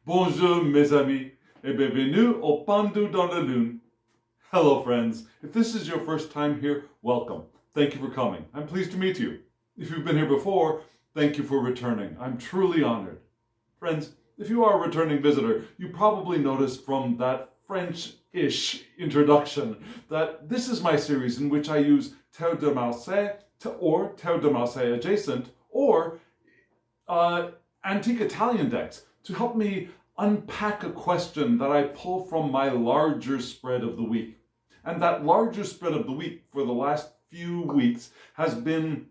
Bonjour mes amis, et bienvenue au Pendu dans la Lune. Hello friends, if this is your first time here, welcome. Thank you for coming. I'm pleased to meet you. If you've been here before, thank you for returning. I'm truly honored. Friends, if you are a returning visitor, you probably noticed from that French-ish introduction that this is my series in which I use Tarot de Marseille or Tarot de Marseille adjacent or antique Italian decks to help me unpack a question that I pull from my larger spread of the week. And that larger spread of the week for the last few weeks has been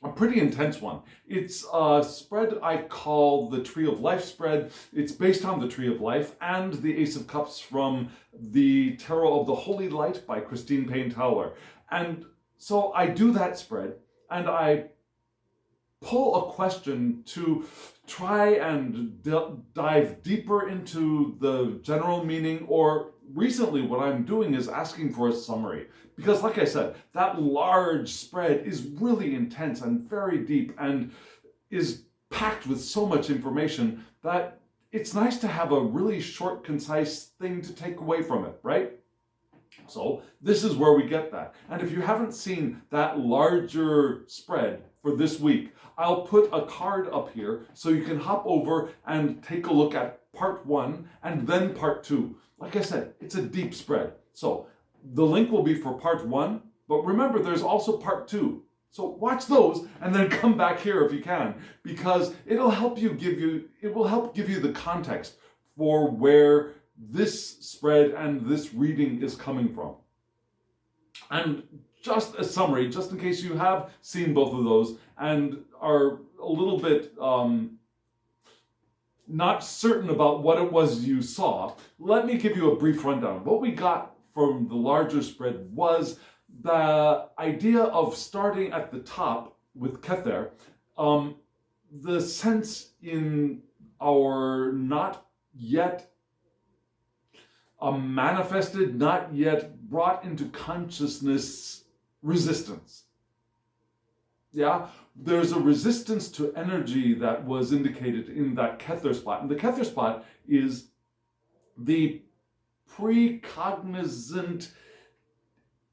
a pretty intense one. It's a spread I call the Tree of Life spread. It's based on the Tree of Life and the Ace of Cups from the Tarot of the Holy Light by Christine Payne-Towler. And so I do that spread and I pull a question to try and dive deeper into the general meaning, or recently what I'm doing is asking for a summary. Because like I said, that large spread is really intense and very deep and is packed with so much information that it's nice to have a really short, concise thing to take away from it, right? So this is where we get that. And if you haven't seen that larger spread for this week, I'll put a card up here so you can hop over and take a look at part 1 and then part 2. Like I said, it's a deep spread. So the link will be for part 1, but remember there's also part 2. So watch those and then come back here if you can, because it will help give you the context for where this spread and this reading is coming from. And just a summary, just in case you have seen both of those and are a little bit not certain about what it was you saw, let me give you a brief rundown. What we got from the larger spread was the idea of starting at the top with Kether, the sense in our not yet manifested, not yet brought into consciousness resistance. Yeah, there's a resistance to energy that was indicated in that Kether spot. And the Kether spot is the precognizant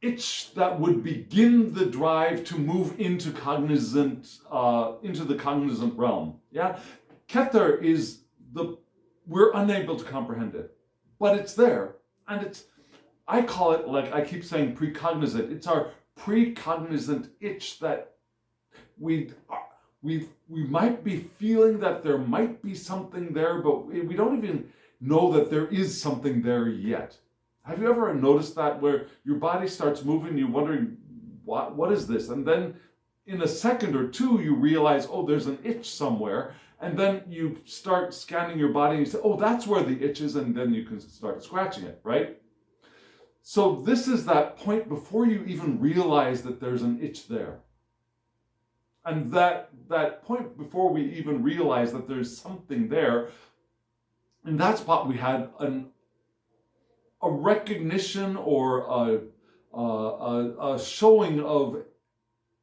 itch that would begin the drive to move into the cognizant realm. Yeah, Kether is we're unable to comprehend it, but it's there, and I call it, like I keep saying, precognizant. It's our precognizant itch that we might be feeling that there might be something there, but we don't even know that there is something there yet. Have you ever noticed that, where your body starts moving, you're wondering, what is this? And then in a second or two, you realize, oh, there's an itch somewhere. And then you start scanning your body and you say, oh, that's where the itch is. And then you can start scratching it, right? So this is that point before you even realize that there's an itch there. And that point before we even realize that there's something there, in that spot we had a recognition or a showing of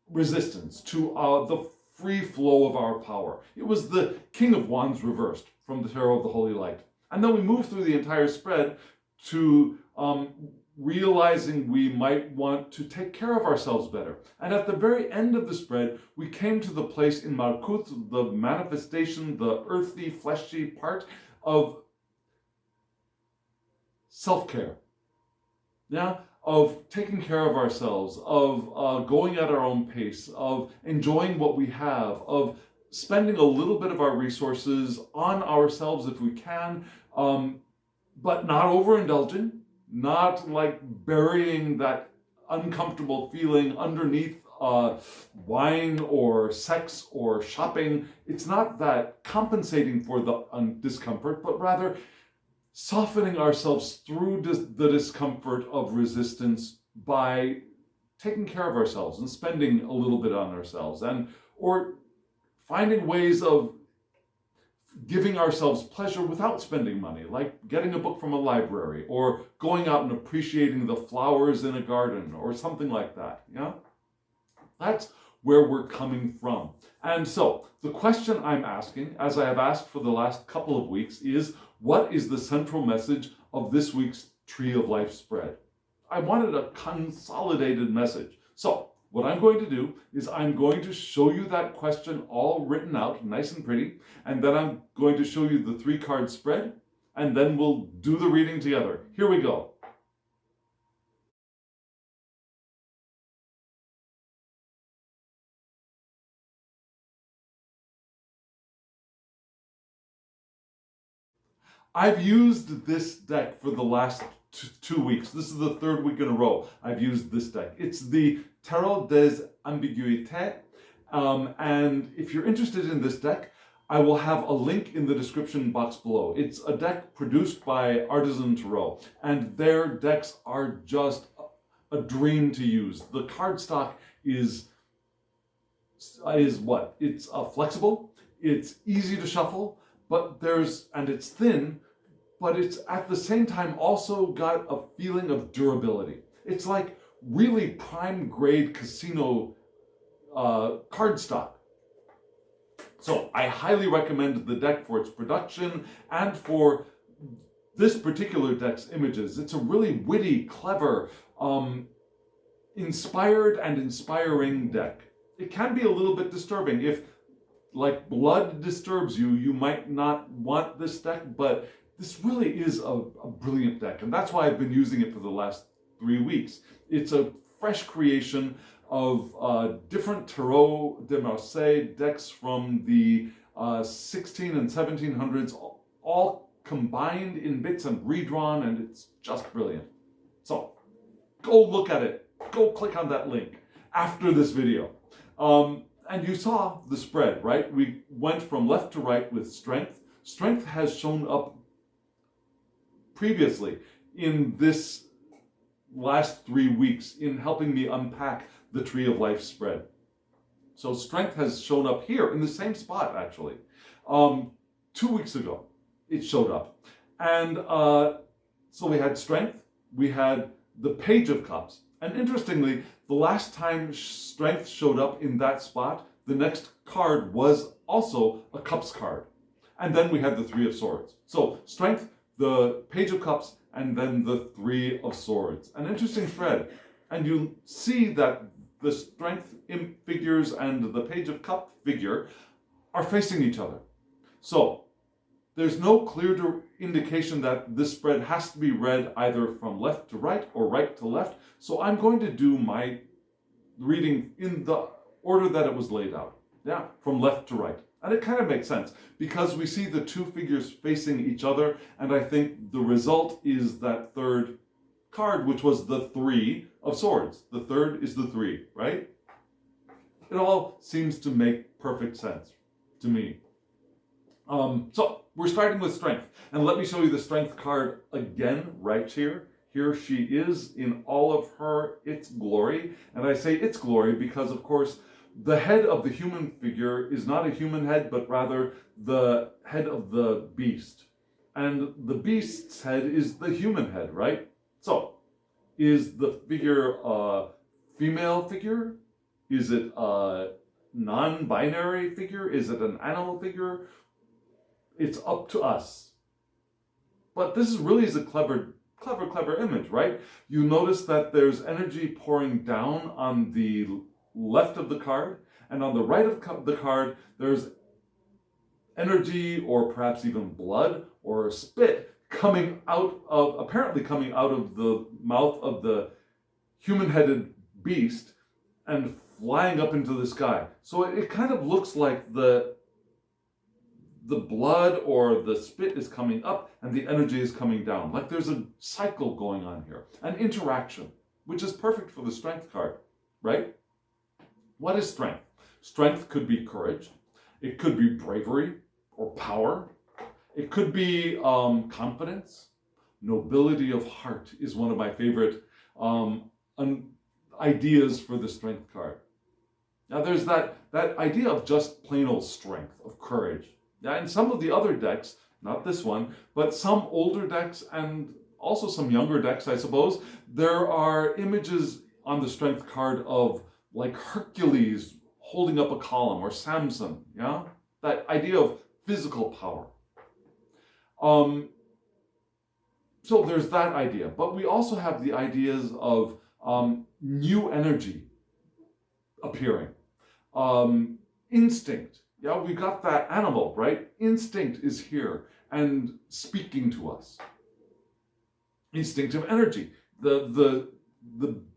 resistance to the free flow of our power. It was the King of Wands reversed from the Tarot of the Holy Light. And then we moved through the entire spread to realizing we might want to take care of ourselves better. And at the very end of the spread, we came to the place in Malkuth, the manifestation, the earthy, fleshy part of self-care. Yeah? Of taking care of ourselves, of going at our own pace, of enjoying what we have, of spending a little bit of our resources on ourselves if we can, but not overindulging, not like burying that uncomfortable feeling underneath wine or sex or shopping. It's not that compensating for the discomfort, but rather softening ourselves through the discomfort of resistance by taking care of ourselves and spending a little bit on ourselves, or finding ways of giving ourselves pleasure without spending money, like getting a book from a library or going out and appreciating the flowers in a garden or something like that. Yeah, that's where we're coming from. And so the question I'm asking, as I have asked for the last couple of weeks, is what is the central message of this week's Tree of Life spread? I wanted a consolidated message. So what I'm going to do is I'm going to show you that question all written out, nice and pretty, and then I'm going to show you the 3-card spread, and then we'll do the reading together. Here we go. I've used this deck for the last 2 weeks. This is the 3rd week in a row I've used this deck. It's the Tarot des Ambiguites. And if you're interested in this deck, I will have a link in the description box below. It's a deck produced by Artisan Tarot, and their decks are just a dream to use. The cardstock is what? It's flexible, it's easy to shuffle, but it's thin, but it's at the same time also got a feeling of durability. It's like really prime grade casino cardstock. So I highly recommend the deck for its production and for this particular deck's images. It's a really witty, clever, inspired and inspiring deck. It can be a little bit disturbing. If like blood disturbs you, you might not want this deck, but this really is a brilliant deck, and that's why I've been using it for the last 3 weeks. It's a fresh creation of different Tarot de Marseille decks from the 16 and 1700s, all combined in bits and redrawn, and it's just brilliant. So go look at it. Go click on that link after this video. And you saw the spread, right? We went from left to right with strength. Strength has shown up previously in this last 3 weeks in helping me unpack the Tree of Life spread. So strength has shown up here in the same spot, actually. 2 weeks ago, it showed up. And so we had strength, we had the Page of Cups. And interestingly, the last time strength showed up in that spot, the next card was also a Cups card. And then we had the Three of Swords. So strength, the Page of Cups, and then the Three of Swords. An interesting thread. And you see that the strength figures and the Page of Cup figure are facing each other. So there's no clear indication that this spread has to be read either from left to right or right to left. So I'm going to do my reading in the order that it was laid out. Yeah, from left to right. And it kind of makes sense because we see the two figures facing each other, and I think the result is that third card, which was the Three of Swords. The third is the 3, right? It all seems to make perfect sense to me. So we're starting with strength, and let me show you the strength card again right here. Here she is in all of its glory, and I say its glory because, of course, the head of the human figure is not a human head, but rather the head of the beast. And the beast's head is the human head, right? So, is the figure a female figure? Is it a non-binary figure? Is it an animal figure? It's up to us. But this really is a clever image, right? You notice that there's energy pouring down on the left of the card, and on the right of the card, there's energy, or perhaps even blood or spit, apparently coming out of the mouth of the human-headed beast and flying up into the sky. So it kind of looks like the blood or the spit is coming up and the energy is coming down. Like there's a cycle going on here, an interaction, which is perfect for the strength card, right? What is strength? Strength could be courage. It could be bravery or power. It could be confidence. Nobility of heart is one of my favorite ideas for the strength card. Now there's that idea of just plain old strength, of courage. Yeah, in some of the other decks, not this one, but some older decks and also some younger decks, I suppose, there are images on the strength card of like Hercules holding up a column, or Samson, yeah? That idea of physical power. So there's that idea, but we also have the ideas of new energy appearing. Instinct. Yeah, we got that animal, right? Instinct is here and speaking to us. Instinctive energy. The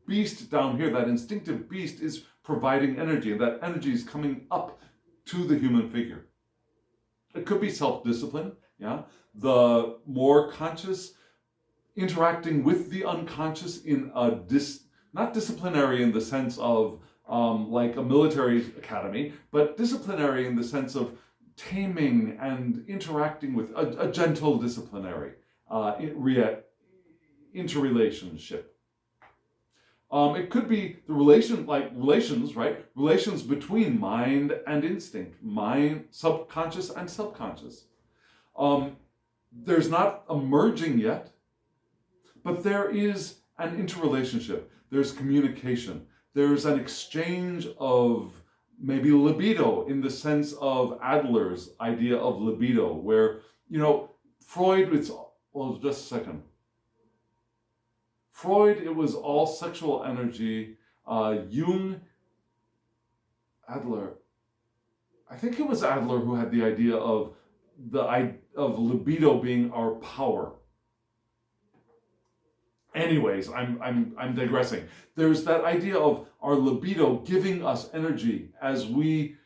beast down here, that instinctive beast, is providing energy, and that energy is coming up to the human figure. It could be self-discipline, yeah? The more conscious, interacting with the unconscious in a not disciplinary in the sense of like a military academy, but disciplinary in the sense of taming and interacting with a gentle disciplinary interrelationship. It could be the relations, right? Relations between mind and instinct, mind, subconscious and subconscious. There's not a merging yet, but there is an interrelationship. There's communication. There's an exchange of maybe libido in the sense of Adler's idea of libido, where, you know, Freud, well, just a second. Freud, it was all sexual energy. Jung, Adler, I think it was Adler who had the idea of libido being our power. Anyways, I'm digressing. There's that idea of our libido giving us energy as we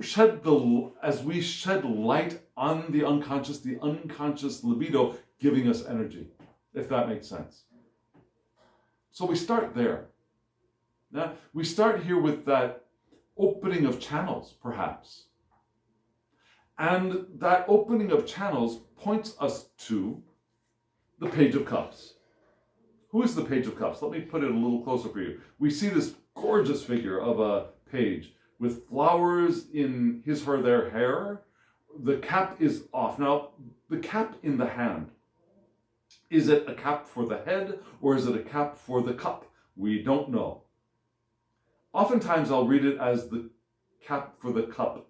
shed light on the unconscious libido giving us energy, if that makes sense. So we start there. Now, we start here with that opening of channels, perhaps. And that opening of channels points us to the Page of Cups. Who is the Page of Cups? Let me put it a little closer for you. We see this gorgeous figure of a page with flowers in his or their hair. The cap is off. Now, the cap in the hand, is it a cap for the head or is it a cap for the cup? We don't know. Oftentimes I'll read it as the cap for the cup.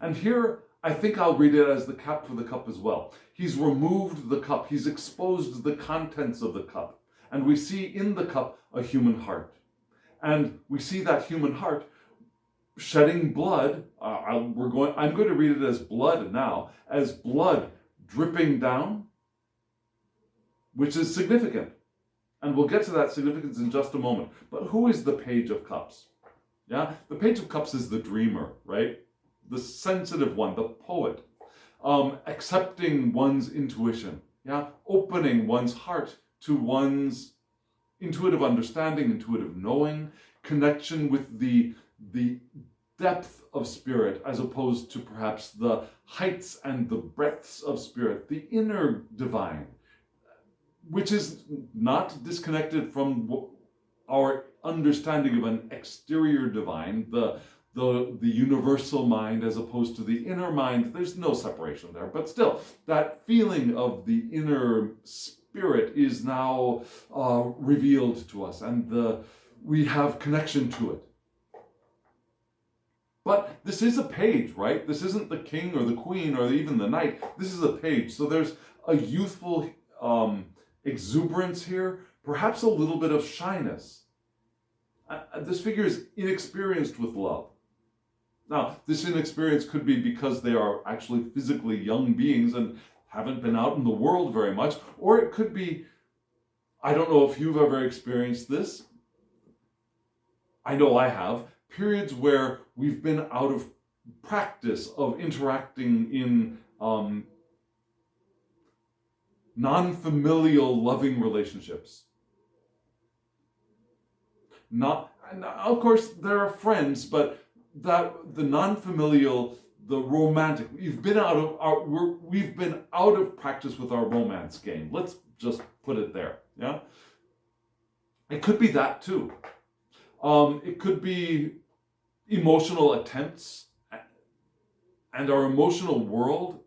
And here I think I'll read it as the cap for the cup as well. He's removed the cup. He's exposed the contents of the cup. And we see in the cup a human heart. And we see that human heart shedding blood. I'm going to read it as blood now, as blood dripping down, which is significant. And we'll get to that significance in just a moment. But who is the Page of Cups? Yeah, the Page of Cups is the dreamer, right? The sensitive one, the poet, accepting one's intuition, yeah, opening one's heart to one's intuitive understanding, intuitive knowing, connection with the depth of spirit, as opposed to perhaps the heights and the breadths of spirit, the inner divine, which is not disconnected from our understanding of an exterior divine, the universal mind as opposed to the inner mind. There's no separation there, but still, that feeling of the inner spirit is now revealed to us, and we have connection to it. But this is a page, right? This isn't the king or the queen or even the knight. This is a page. So there's a youthful exuberance here, perhaps a little bit of shyness. This figure is inexperienced with love. Now, this inexperience could be because they are actually physically young beings and haven't been out in the world very much, or it could be, I don't know if you've ever experienced this. I know I have. Periods where we've been out of practice of interacting in non-familial loving relationships. Of course, there are friends, but the non-familial, the romantic, we've been out of practice with our romance game. Let's just put it there. Yeah, it could be that too. It could be emotional attempts and our emotional world,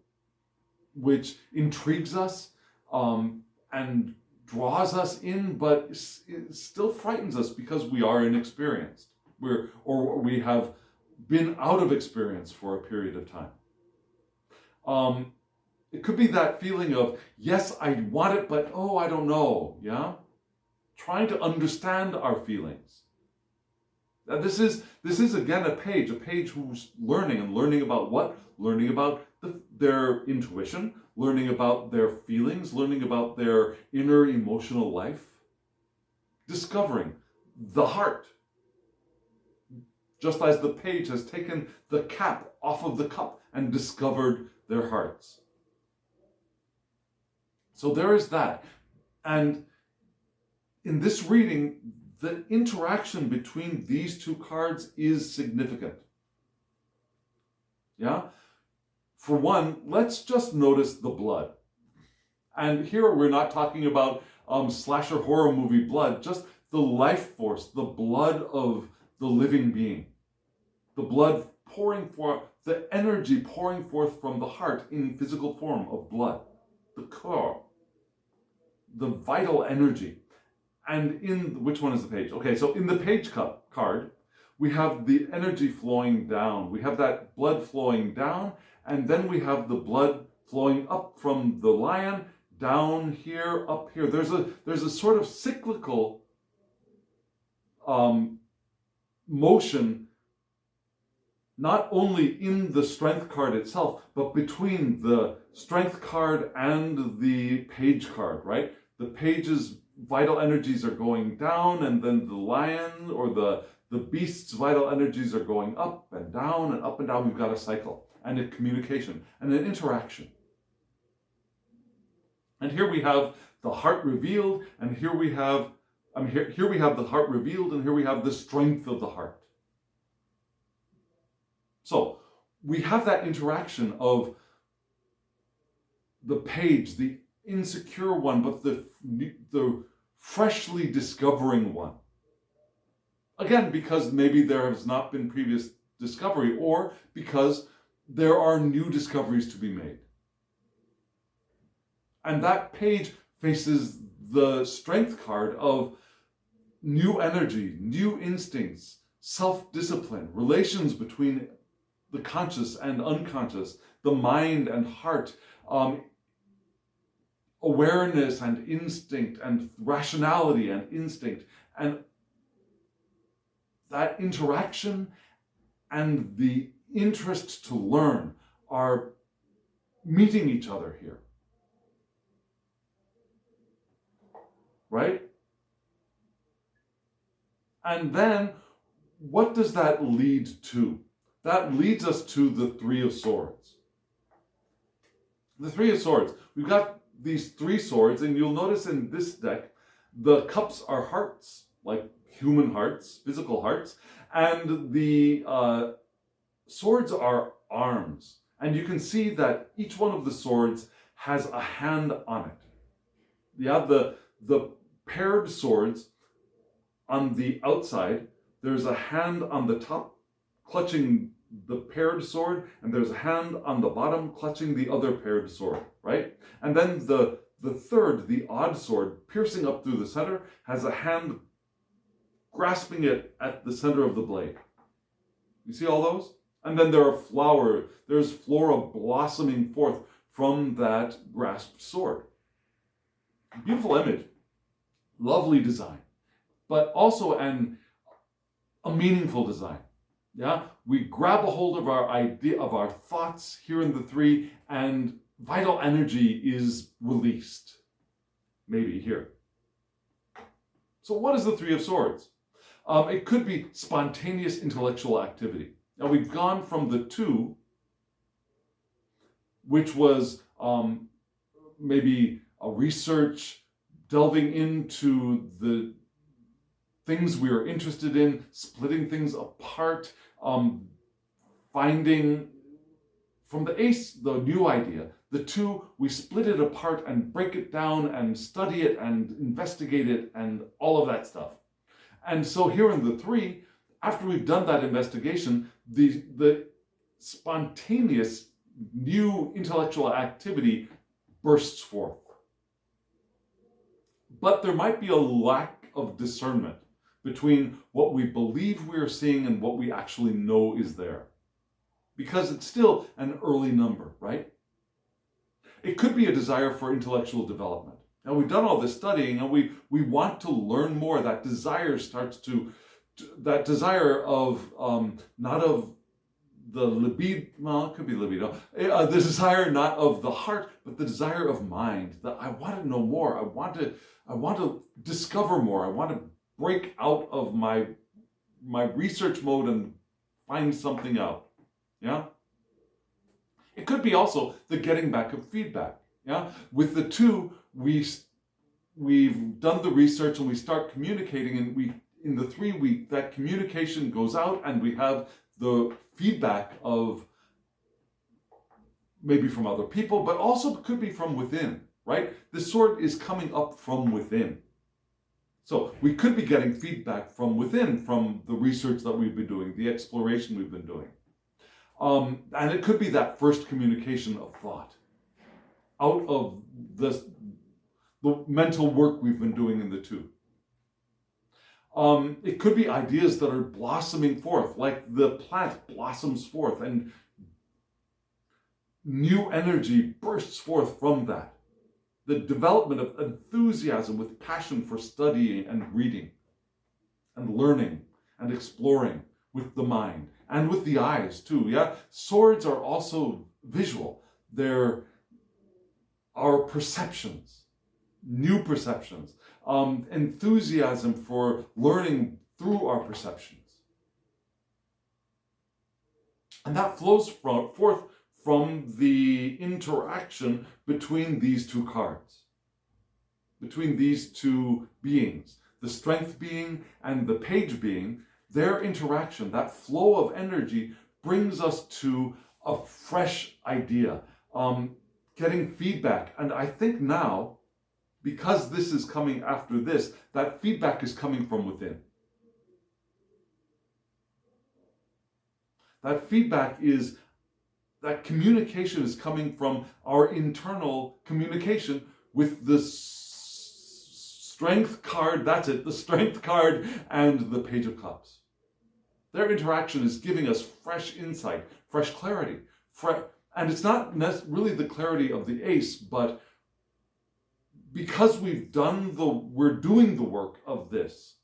which intrigues us and draws us in, but it still frightens us because we are inexperienced. We have been out of experience for a period of time. it could be that feeling of, yes, I want it, but oh, I don't know, yeah? Trying to understand our feelings. Now, this is again a page who's learning, and learning about what? Learning about their intuition, learning about their feelings, learning about their inner emotional life, discovering the heart. Just as the page has taken the cap off of the cup and discovered their hearts. So there is that. And in this reading, the interaction between these two cards is significant. Yeah? For one, let's just notice the blood. And here we're not talking about slasher horror movie blood, just the life force, the blood of the living being. The blood pouring forth, the energy pouring forth from the heart in physical form of blood. The core, the vital energy. And in, which one is the page? Okay, so in the page card, we have the energy flowing down. We have that blood flowing down, and then we have the blood flowing up from the lion, down here, up here. There's a sort of cyclical motion, not only in the strength card itself, but between the strength card and the page card, right? The page's vital energies are going down, and then the lion or the beast's vital energies are going up and down and up and down. We've got a cycle and a communication and an interaction. And here we have the heart revealed, and here we have, here we have the heart revealed, and here we have the strength of the heart. So we have that interaction of the page, the insecure one, but the freshly discovering one. Again, because maybe there has not been previous discovery, or because there are new discoveries to be made. And that page faces the strength card of new energy, new instincts, self-discipline, relations between the conscious and unconscious, the mind and heart, awareness and instinct, and rationality and instinct, and that interaction and the interest to learn are meeting each other here. Right? And then, what does that lead to? That leads us to the Three of Swords. The Three of Swords. We've got these three swords, and you'll notice in this deck, the cups are hearts, like human hearts, physical hearts, and the swords are arms. And you can see that each one of the swords has a hand on it. Yeah, the paired swords on the outside, there's a hand on the top clutching the paired sword, and there's a hand on the bottom clutching the other paired sword, right? And then the third, the odd sword, piercing up through the center, has a hand grasping it at the center of the blade. You see all those? And then there's flora blossoming forth from that grasped sword. Beautiful image. Lovely design. But also a meaningful design. Yeah? We grab a hold of our idea, of our thoughts here in the three, and vital energy is released. Maybe here. So what is the Three of Swords? It could be spontaneous intellectual activity. Now we've gone from the two, which was maybe a research, delving into the things we are interested in, splitting things apart, finding from the ace, the new idea. The two, we split it apart and break it down and study it and investigate it and all of that stuff. And so here in the three, after we've done that investigation, the spontaneous new intellectual activity bursts forth. But there might be a lack of discernment between what we believe we are seeing and what we actually know is there. Because it's still an early number, right? It could be a desire for intellectual development. Now, we've done all this studying and we want to learn more. That desire starts that desire of, not of the libido, well, it could be libido, the desire not of the heart, but the desire of mind, that I want to know more. I want to discover more. I want to break out of my research mode and find something out. Yeah? It could be also the getting back of feedback. Yeah? With the two, we've done the research and we start communicating, and in the 3 week, that communication goes out and we have the feedback of maybe from other people, but also could be from within, right? The sword is coming up from within. So we could be getting feedback from within, from the research that we've been doing, the exploration we've been doing. And it could be that first communication of thought out of the mental work we've been doing in the two. It could be ideas that are blossoming forth, like the plant blossoms forth and new energy bursts forth from that. The development of enthusiasm with passion for studying and reading and learning and exploring with the mind and with the eyes too. Yeah, swords are also visual. They're our perceptions, new perceptions, enthusiasm for learning through our perceptions. And that flows forth from the interaction between these two cards, between these two beings, the strength being and the page being. Their interaction, that flow of energy, brings us to a fresh idea, getting feedback. And I think now, because this is coming after this, that feedback is coming from within. That feedback is, that communication is coming from our internal communication with the strength card, that's it, the strength card and the Page of Cups. Their interaction is giving us fresh insight, fresh clarity. And it's not really the clarity of the ace, but because we're doing the work of this,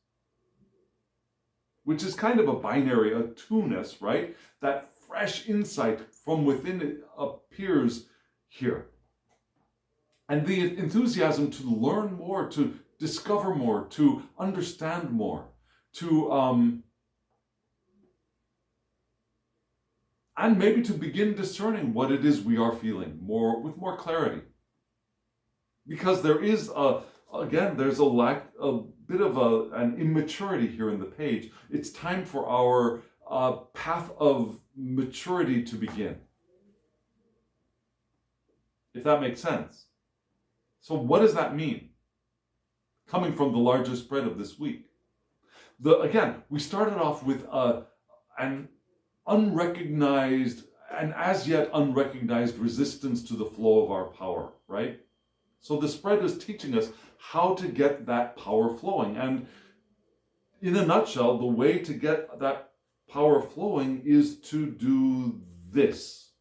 which is kind of a binary, a two-ness, right? That fresh insight from within it appears here. And the enthusiasm to learn more, to discover more, to understand more, and maybe to begin discerning what it is we are feeling with more clarity. Because there is there's a bit of an immaturity here in the page. It's time for our path of maturity to begin. If that makes sense. So what does that mean? Coming from the larger spread of this week. Again, we started off with an unrecognized and as yet unrecognized resistance to the flow of our power, right? So the spread is teaching us how to get that power flowing. And in a nutshell, the way to get that power flowing is to do this,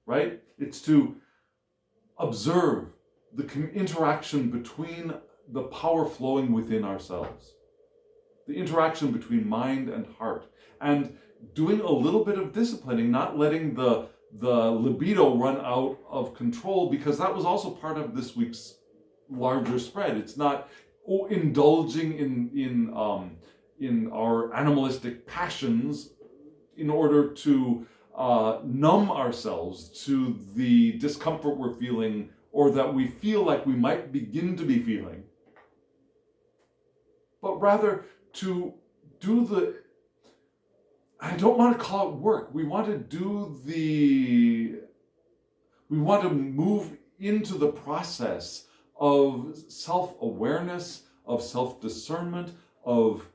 right? It's to observe the interaction between the power flowing within ourselves, the interaction between mind and heart, and doing a little bit of disciplining, not letting the libido run out of control, because that was also part of this week's larger spread. It's not indulging in our animalistic passions in order to numb ourselves to the discomfort we're feeling, or that we feel like we might begin to be feeling, but rather to do I don't want to call it work. We want to move into the process of self-awareness, of self-discernment, of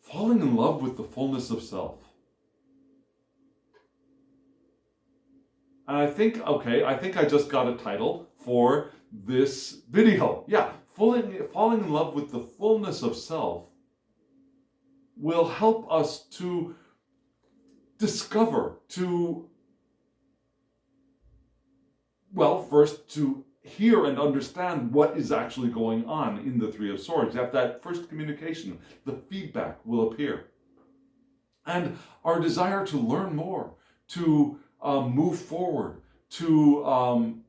falling in love with the fullness of self. And I think I just got a title for this video. Yeah, falling in love with the fullness of self will help us to discover, to Well, first to hear and understand what is actually going on in the Three of Swords. You have that first communication, the feedback will appear. And our desire to learn more, to move forward, to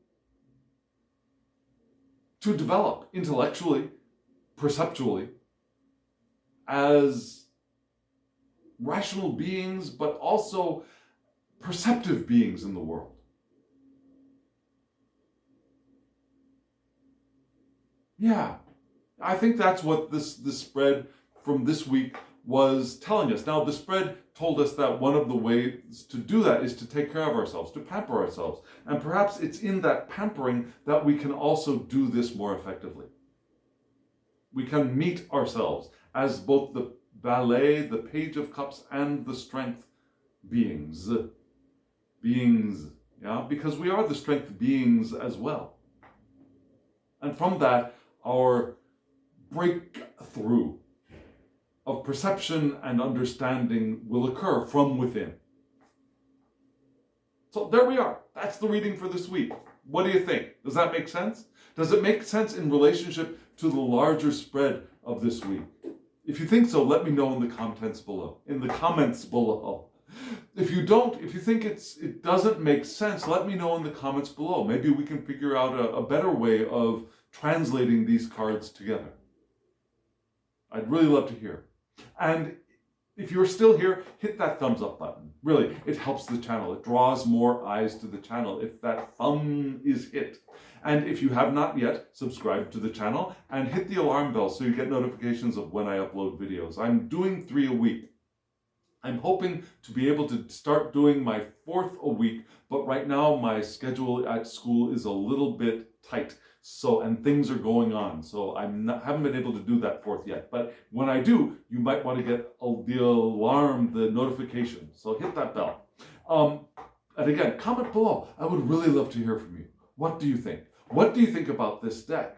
develop intellectually, perceptually, as rational beings, but also perceptive beings in the world. Yeah, I think that's what this spread from this week was telling us. Now, the spread told us that one of the ways to do that is to take care of ourselves, to pamper ourselves. And perhaps it's in that pampering that we can also do this more effectively. We can meet ourselves as both the Valet, the Page of Cups, and the Strength beings. Yeah, because we are the Strength beings as well. And from that, our breakthrough of perception and understanding will occur from within. So there we are. That's the reading for this week. What do you think? Does that make sense? Does it make sense in relationship to the larger spread of this week? If you think so, let me know in the comments below. If you don't, if you think it doesn't make sense, let me know in the comments below. Maybe we can figure out a better way of translating these cards together. I'd really love to hear. And if you're still here, hit that thumbs up button. Really, it helps the channel. It draws more eyes to the channel if that thumb is hit. And if you have not yet, subscribe to the channel and hit the alarm bell so you get notifications of when I upload videos. I'm doing 3 a week. I'm hoping to be able to start doing my 4th a week, but right now my schedule at school is a little bit tight. And things are going on, so haven't been able to do that 4th yet. But when I do, you might want to get the alarm, the notification. So hit that bell. And again, comment below. I would really love to hear from you. What do you think? What do you think about this deck?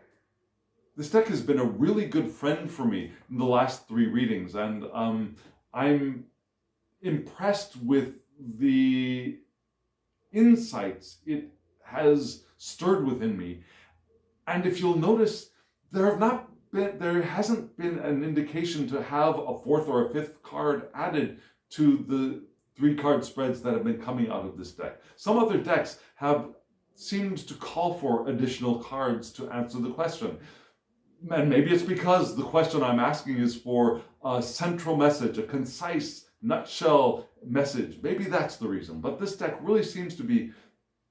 This deck has been a really good friend for me in the last 3 readings, and I'm impressed with the insights it has stirred within me. And if you'll notice, there hasn't been an indication to have a 4th or a 5th card added to the 3-card spreads that have been coming out of this deck. Some other decks have seemed to call for additional cards to answer the question. And maybe it's because the question I'm asking is for a central message, a concise nutshell message. Maybe that's the reason. But this deck really seems to be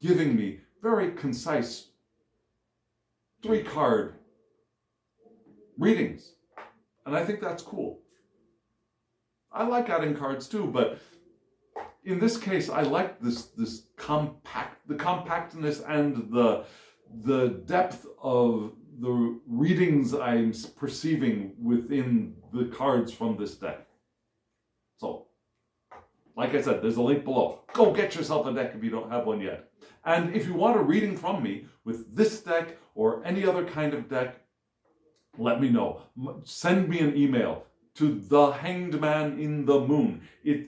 giving me very concise 3-card readings. And I think that's cool. I like adding cards too, but in this case, I like the compactness and the depth of the readings I'm perceiving within the cards from this deck. So, like I said, there's a link below. Go get yourself a deck if you don't have one yet. And if you want a reading from me with this deck or any other kind of deck, let me know. Send me an email to thehangedmaninthemoon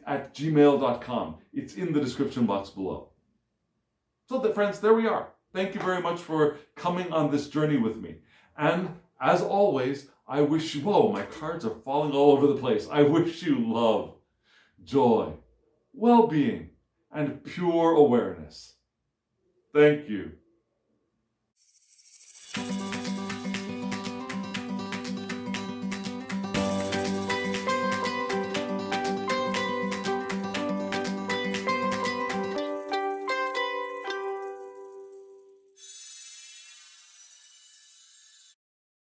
at gmail.com. It's in the description box below. So, friends, there we are. Thank you very much for coming on this journey with me. And as always, I wish you, whoa, my cards are falling all over the place. I wish you love, joy, well-being, and pure awareness. Thank you.